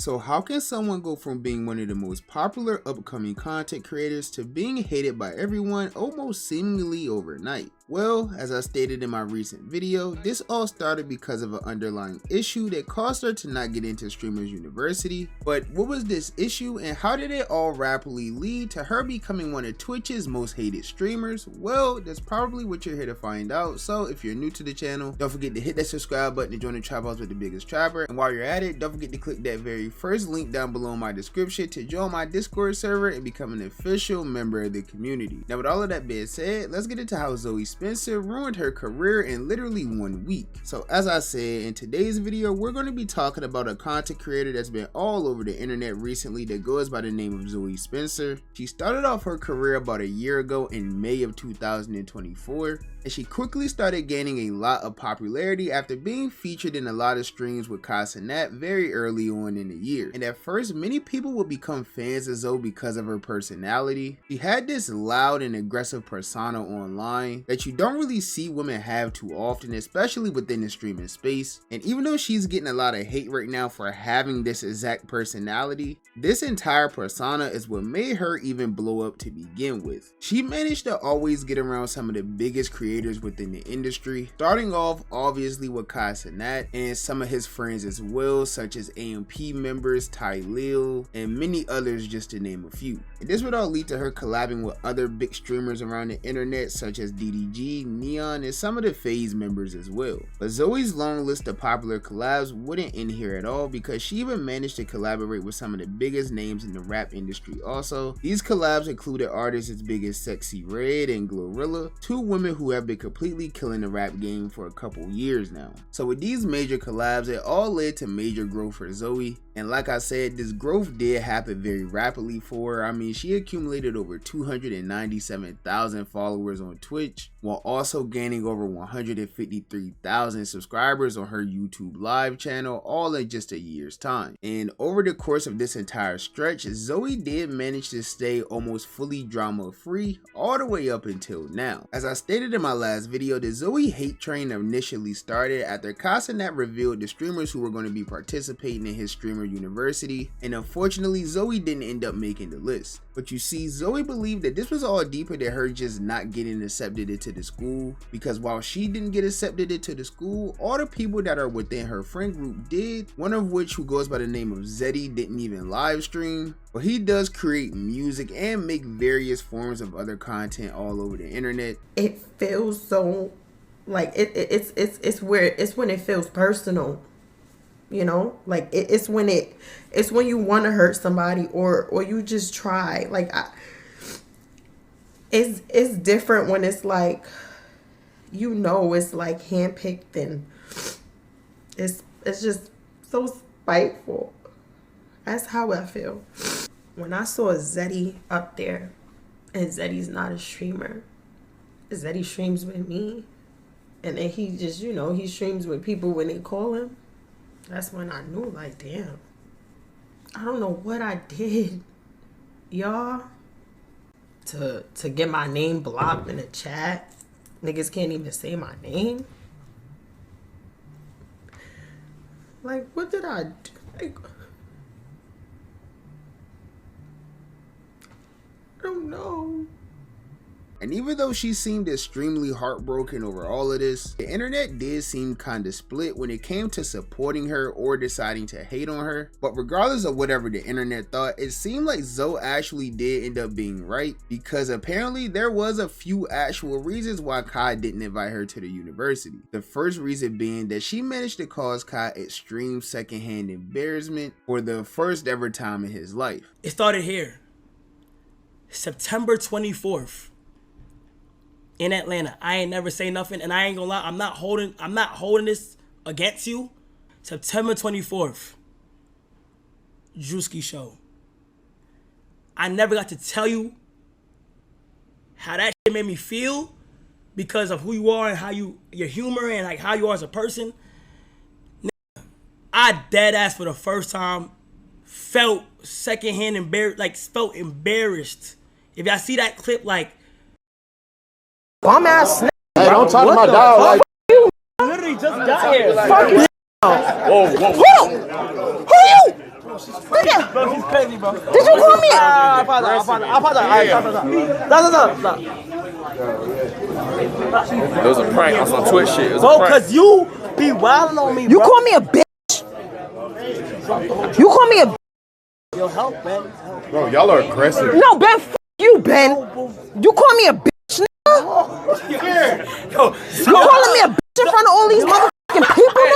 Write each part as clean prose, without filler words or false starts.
So how can someone go from being one of the most popular upcoming content creators to being hated by everyone almost seemingly overnight? Well, as I stated in my recent video, this all started because of an underlying issue that caused her to not get into Streamers University. But what was this issue and how did it all rapidly lead to her becoming one of Twitch's most hated streamers? Well, that's probably what you're here to find out. So if you're new to the channel, don't forget to hit that subscribe button to join the Trap House with the biggest trapper. And while you're at it, don't forget to click that very first link down below in my description to join my Discord server and become an official member of the community. Now with all of that being said, let's get into how Zoe Spencer ruined her career in literally 1 week. So as I said, in today's video, we're going to be talking about a content creator that's been all over the internet recently that goes by the name of Zoe Spencer. She started off her career about a year ago in May of 2024. And she quickly started gaining a lot of popularity after being featured in a lot of streams with Nat very early on in the year. And at first, many people would become fans of Zoe because of her personality. She had this loud and aggressive persona online that you don't really see women have too often, especially within the streaming space. And even though she's getting a lot of hate right now for having this exact personality, this entire persona is what made her even blow up to begin with. She managed to always get around some of the biggest creators within the industry, starting off obviously with Nat and some of his friends as well, such as AMP members, Ty Lil, and many others just to name a few. And this would all lead to her collabing with other big streamers around the internet such as DDG, Neon, and some of the FaZe members as well. But Zoe's long list of popular collabs wouldn't end here at all, because she even managed to collaborate with some of the biggest names in the rap industry also. These collabs included artists as big as Sexy Red and Glorilla, two women who have been completely killing the rap game for a couple years now. So with these major collabs, it all led to major growth for Zoe. And like I said, this growth did happen very rapidly for her. I mean, she accumulated over 297,000 followers on Twitch, while also gaining over 153,000 subscribers on her YouTube live channel, all in just a year's time. And over the course of this entire stretch, Zoe did manage to stay almost fully drama free all the way up until now. As I stated in my last video, the Zoe hate train initially started after Nat revealed the streamers who were going to be participating in his Streamer University, and unfortunately Zoe didn't end up making the list. But you see, Zoe believed that this was all deeper than her just not getting accepted into the school, because while she didn't get accepted into the school, all the people that are within her friend group did, one of which, who goes by the name of Zeddy, didn't even live stream. But he does create music and make various forms of other content all over the internet. It feels so like it's when it feels personal, you know, like it's when you want to hurt somebody or you just try. Like it's different when it's like, you know, it's like handpicked and it's just so spiteful. That's how I feel. When I saw Zeddy up there, and Zeddy's not a streamer, Zeddy streams with me, and then he just, you know, he streams with people when they call him. That's when I knew, like, damn, I don't know what I did, y'all, to get my name blocked in the chat. Niggas can't even say my name. Like, what did I do? Like, I don't know. And even though she seemed extremely heartbroken over all of this, the internet did seem kinda split when it came to supporting her or deciding to hate on her. But regardless of whatever the internet thought, it seemed like Zoe actually did end up being right, because apparently there was a few actual reasons why Kai didn't invite her to the university. The first reason being that she managed to cause Kai extreme secondhand embarrassment for the first ever time in his life. It started here, September 24th. In Atlanta. I ain't never say nothing, and I ain't gonna lie, I'm not holding this against you. September 24th, Drewski show. I never got to tell you how that shit made me feel because of who you are and how your humor and like how you are as a person. I dead ass for the first time felt secondhand embarrassed, like felt embarrassed. If y'all see that clip, like, bum ass snake. Hey, don't talk to my dog like you. Literally just got here. Fuck you. Whoa, whoa. Who you? Nigga, Bro, she's crazy, bro. did you call me I apologize. Alright, stop. It was a prank on some Twitch shit. It was a Bro, prank. cause you be wilding on me, You bro. call me a bitch? You call me a bitch? Yo, help, man. Bro, y'all are aggressive. No, Ben, f you, Ben. You call me a bitch, nigga? Yo, You calling me a bitch in front of all these motherfucking people, nigga?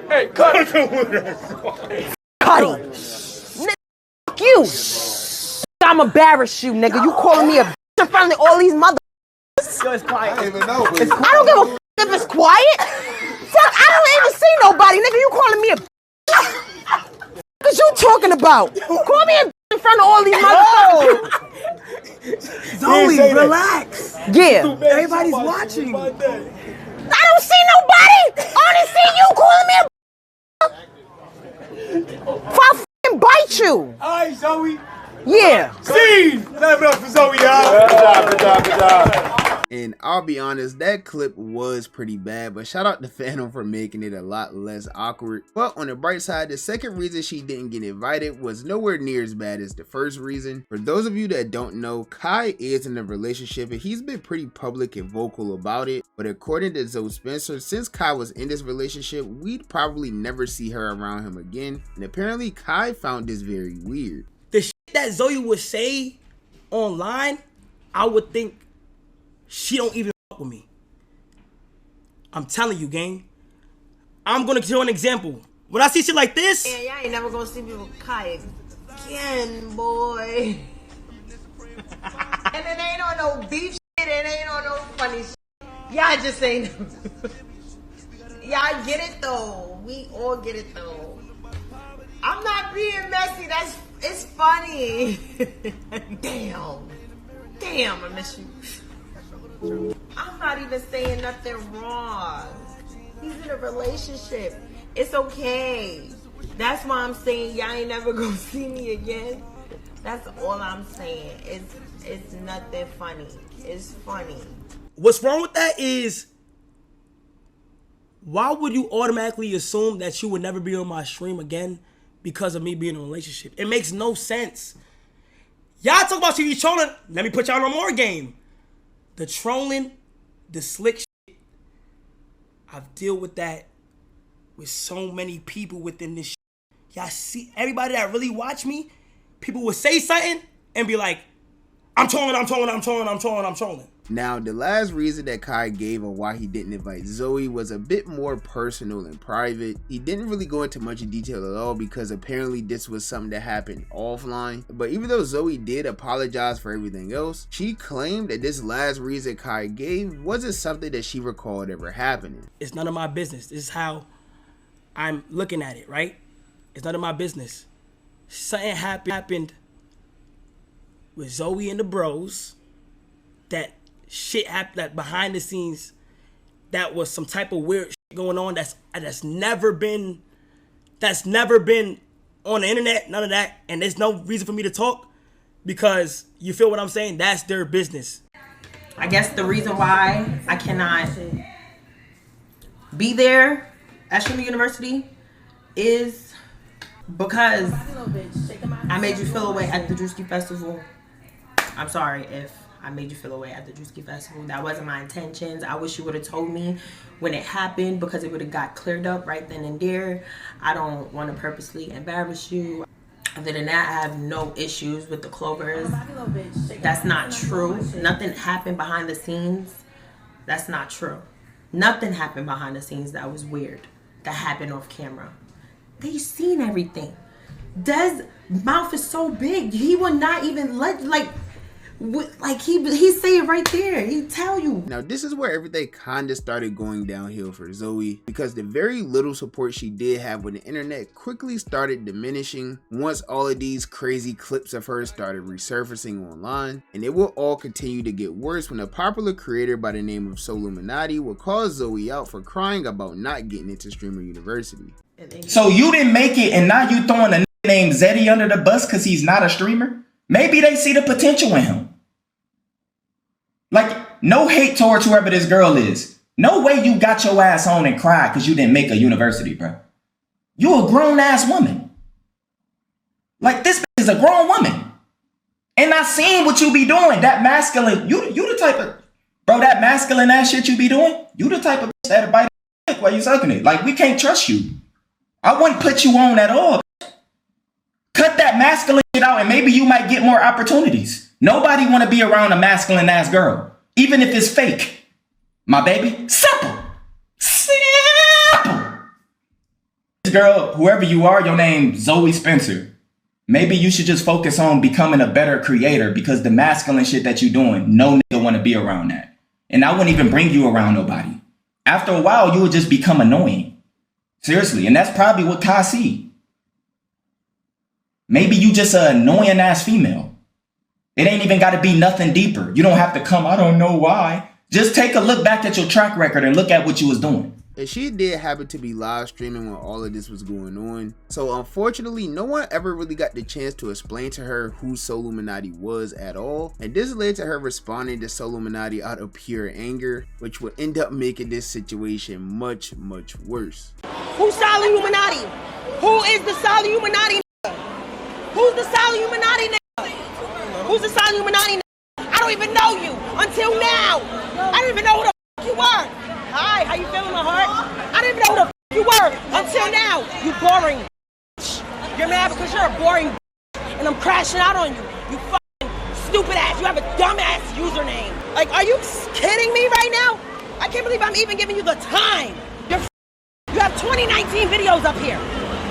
Hey, cut it. Cuddy. Nigga, fuck you. I'm embarrassed you, nigga. You calling me a bitch in front of all these motherfuckers? yo, it's quiet. I don't give a f if it's quiet. Fuck, I don't even see nobody, nigga. You calling me a bitch? What you talking about? Call me a bitch in front of all these motherfuckers. Zoe, relax. Yeah. Everybody's watching. I don't see nobody. I only see you calling me a bitch. If I fucking bite you. Alright, Zoe. Yeah. Scene! Clap it up for Zoe, y'all. Good job. And I'll be honest, that clip was pretty bad, but shout out to Phantom for making it a lot less awkward. But on the bright side, the second reason she didn't get invited was nowhere near as bad as the first reason. For those of you that don't know, Kai is in a relationship and he's been pretty public and vocal about it. But according to Zoe Spencer, since Kai was in this relationship, we'd probably never see her around him again. And apparently Kai found this very weird. The shit that Zoe would say online, I would think she don't even fuck with me. I'm telling you, gang. I'm gonna give you an example. When I see shit like this, Yeah, y'all ain't never gonna see me with Kai again, boy. And it ain't on no beef shit, it ain't on no funny shit. Y'all just ain't. Y'all get it though. We all get it though. I'm not being messy, it's funny. Damn, I miss you. I'm not even saying nothing wrong. He's in a relationship. It's okay. That's why I'm saying y'all ain't never gonna see me again. That's all I'm saying. It's nothing funny. It's funny. what's wrong with that is, why would you automatically assume that you would never be on my stream again because of me being in a relationship? It makes no sense. Y'all talk about you trolling. Let me put y'all on more game. The trolling, the slick shit, I've dealt with that with so many people within this shit. Y'all see, everybody that really watch me, people would say something and be like, I'm trolling. Now, the last reason that Kai gave on why he didn't invite Zoe was a bit more personal and private. He didn't really go into much detail at all because apparently this was something that happened offline. But even though Zoe did apologize for everything else, she claimed that this last reason Kai gave wasn't something that she recalled ever happening. It's none of my business. This is how I'm looking at it, right? It's none of my business. Something happened with Zoe and the bros. That shit happened, that behind the scenes, that was some type of weird shit going on that's never been on the internet, none of that, and there's no reason for me to talk because, you feel what I'm saying? That's their business. I guess the reason why I cannot be there at Streamer University is because I made you feel away at the Drewski Festival. I'm sorry if I made you feel away at the Drewski Festival. That wasn't my intentions. I wish you would have told me when it happened because it would have got cleared up right then and there. I don't want to purposely embarrass you. Other than that, I have no issues with the Clovers. That's not true. Nothing happened behind the scenes. That's not true. Nothing happened behind the scenes that was weird. That happened off camera. They seen everything. Dez's mouth is so big. He would not even let, he say it right there. He tell you. Now, this is where everything kinda started going downhill for Zoe because the very little support she did have with the internet quickly started diminishing once all of these crazy clips of her started resurfacing online, and it will all continue to get worse when a popular creator by the name of Solluminati will call Zoe out for crying about not getting into Streamer University. So you didn't make it and now you throwing a nigga named Zeddy under the bus because he's not a streamer? Maybe they see the potential in him. Like, no hate towards whoever this girl is. No way you got your ass on and cried because you didn't make a university, bro. You a grown ass woman. is a grown woman. And I seen what you be doing. That masculine, you the type of, bro, that masculine ass shit you be doing, you the type of bitch that'll bite a dick while you sucking it. Like, we can't trust you. I wouldn't put you on at all. Cut that masculine shit out and maybe you might get more opportunities. Nobody want to be around a masculine ass girl, even if it's fake. My baby, simple. Simple. This girl, whoever you are, your name Zoe Spencer. Maybe you should just focus on becoming a better creator, because the masculine shit that you're doing, no nigga want to be around that. And I wouldn't even bring you around nobody. After a while, you would just become annoying. Seriously. And that's probably what Kai see. Maybe you just an annoying ass female. It ain't even got to be nothing deeper. You don't have to come, I don't know why. Just take a look back at your track record and look at what you was doing. And she did happen to be live streaming when all of this was going on. So unfortunately, no one ever really got the chance to explain to her who Solluminati was at all. And this led to her responding to Solluminati out of pure anger, which would end up making this situation much, much worse. Who's Solluminati? Who is the Solluminati? Who's the Solluminati? Who's the Solluminati? I don't even know you until now. I don't even know who the f you were. Hi, how you feeling, my heart? I didn't even know who the f you were until now. You boring. You're mad because you're a boring and I'm crashing out on you. You fucking stupid ass. You have a dumb ass username. Like, are you kidding me right now? I can't believe I'm even giving you the time. You have 2019 videos up here.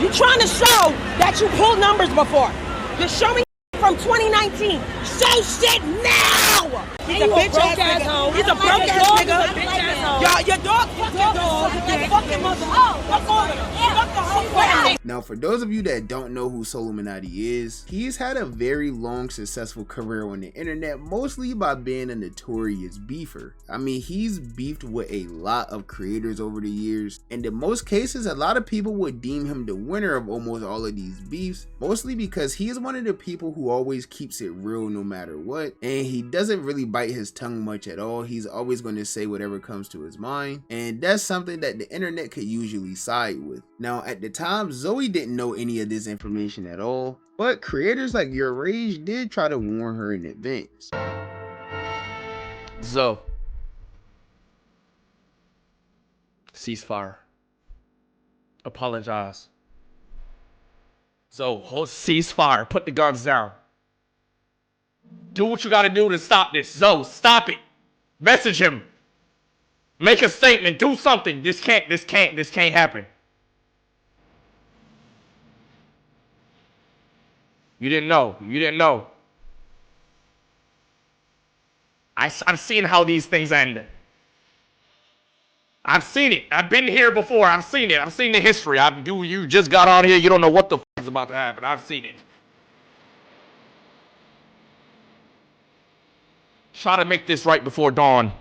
You trying to show that you pulled numbers before. You're showing from 2019. Show shit now! He's a bitch ass nigga. He's a broke ass nigga. Your dog fucking dog. Your fucking mother. Fuck all of them. Fuck the whole family. Now, for those of you that don't know who Solluminati is, he's had a very long, successful career on the internet, mostly by being a notorious beefer. I mean, he's beefed with a lot of creators over the years, and in most cases, a lot of people would deem him the winner of almost all of these beefs, mostly because he is one of the people who always keeps it real no matter what, and he doesn't really bite his tongue much at all. He's always going to say whatever comes to his mind, and that's something that the internet could usually side with. Now, at the time, Zoe didn't know any of this information at all, but creators like Your Rage did try to warn her in advance. Zoe. Ceasefire. Apologize. Zoe, hold ceasefire. Put the guns down. Do what you gotta do to stop this. Zoe, stop it. Message him. Make a statement. Do something. This can't happen. You didn't know. I've seen how these things end. I've seen it. I've been here before. I've seen it. I've seen the history. You just got on here. You don't know what the f is about to happen. I've seen it. Try to make this right before dawn.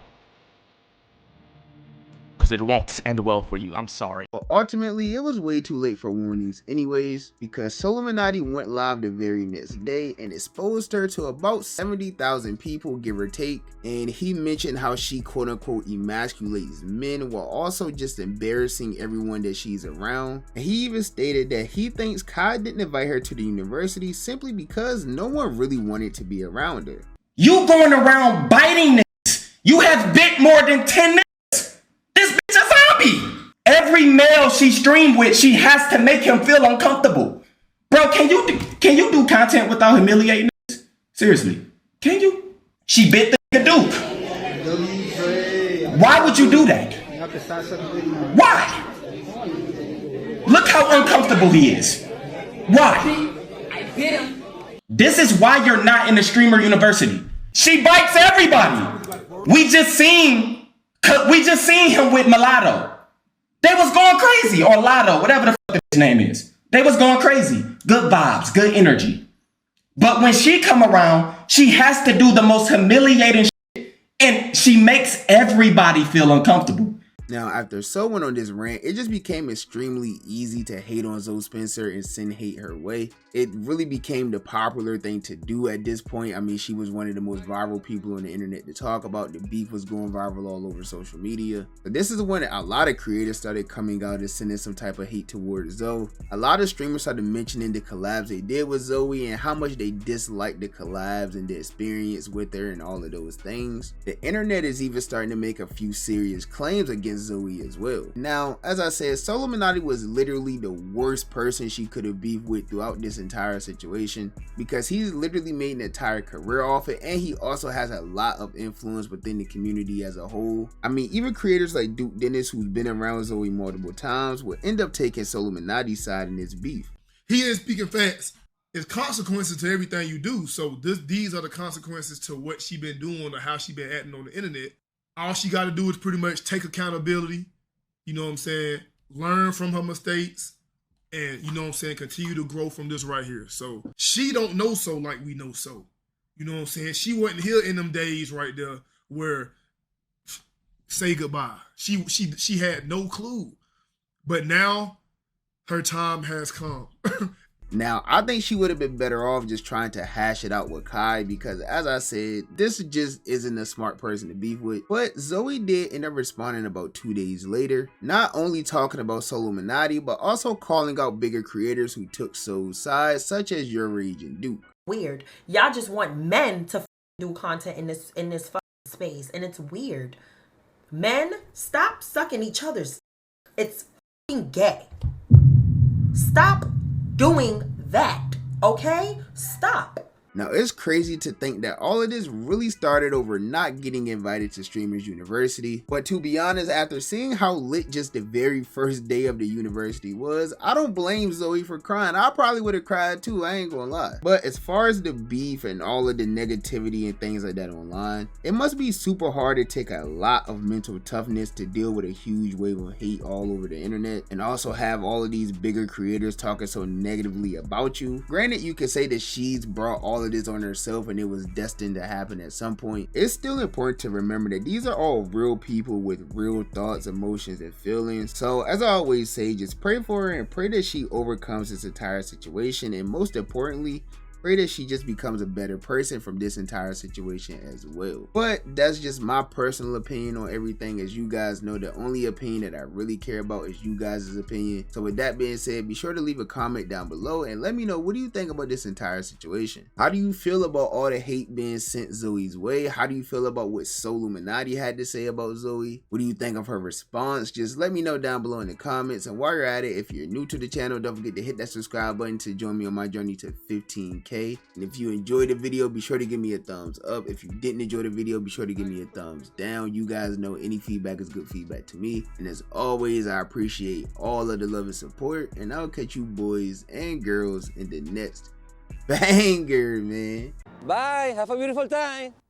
Because it won't end well for you. I'm sorry. But ultimately, it was way too late for warnings anyways, because Solluminati went live the very next day and exposed her to about 70,000 people, give or take, and he mentioned how she quote unquote emasculates men while also just embarrassing everyone that she's around. And he even stated that he thinks Kai didn't invite her to the university simply because no one really wanted to be around her. You going around biting niggas. You have bit more than 10 niggas. This bitch a zombie. Every male she streamed with, she has to make him feel uncomfortable. Bro, can you do content without humiliating niggas? Seriously, can you? She bit the dude. Why would you do that? Why? Look how uncomfortable he is. Why? I bit him. This is why you're not in the streamer university. She bites everybody. We just seen him with Mulatto. They was going crazy, or Lotto, whatever the fuck his name is. They was going crazy. Good vibes, good energy. But when she come around, she has to do the most humiliating shit, and she makes everybody feel uncomfortable. Now, after So went on this rant, it just became extremely easy to hate on Zoe Spencer and send hate her way. It really became the popular thing to do at this point. I mean, she was one of the most viral people on the internet to talk about. The beef was going viral all over social media. But this is when a lot of creators started coming out and sending some type of hate towards Zoe. A lot of streamers started mentioning the collabs they did with Zoe and how much they disliked the collabs and the experience with her and all of those things. The internet is even starting to make a few serious claims against Zoe as well. Now, as I said, Solluminati was literally the worst person she could have beefed with throughout this entire situation, because he's literally made an entire career off it, and he also has a lot of influence within the community as a whole. I mean, even creators like Duke Dennis, who's been around Zoe multiple times, will end up taking Solluminati's side in this beef. He is speaking facts. It's consequences to everything you do. So these are the consequences to what she been doing or how she been acting on the internet. All she got to do is pretty much take accountability, you know what I'm saying, learn from her mistakes, and, you know what I'm saying, continue to grow from this right here. So she don't know So like we know So. You know what I'm saying? She wasn't here in them days right there where say goodbye. She had no clue. But now her time has come. Now, I think she would have been better off just trying to hash it out with Kai, because as I said, this just isn't a smart person to beef with. But Zoe did end up responding about 2 days later, not only talking about Solluminati, but also calling out bigger creators who took So's side, such as Your Rage and Duke. Weird. Y'all just want men to do content in this space, and it's weird. Men, stop sucking each other's. It's gay. Stop doing that, okay? Stop. Now, it's crazy to think that all of this really started over not getting invited to Streamers University. But to be honest, after seeing how lit just the very first day of the university was, I don't blame Zoe for crying. I probably would have cried too, I ain't gonna lie. But as far as the beef and all of the negativity and things like that online, it must be super hard to take a lot of mental toughness to deal with a huge wave of hate all over the internet, and also have all of these bigger creators talking so negatively about you. Granted, you could say that she's brought all of this on herself and it was destined to happen at some point. It's still important to remember that these are all real people with real thoughts, emotions, and feelings. So as I always say, just pray for her and pray that she overcomes this entire situation, and most importantly, pray that she just becomes a better person from this entire situation as well. But that's just my personal opinion on everything. As you guys know, the only opinion that I really care about is you guys' opinion. So with that being said, be sure to leave a comment down below and let me know, what do you think about this entire situation? How do you feel about all the hate being sent Zoe's way? How do you feel about what Solluminati had to say about Zoe? What do you think of her response? Just let me know down below in the comments. And while you're at it, if you're new to the channel, don't forget to hit that subscribe button to join me on my journey to 15K. And if you enjoyed the video, be sure to give me a thumbs up. If you didn't enjoy the video, be sure to give me a thumbs down. You guys know any feedback is good feedback to me. And as always, I appreciate all of the love and support. And I'll catch you boys and girls in the next banger, man. Bye. Have a beautiful time.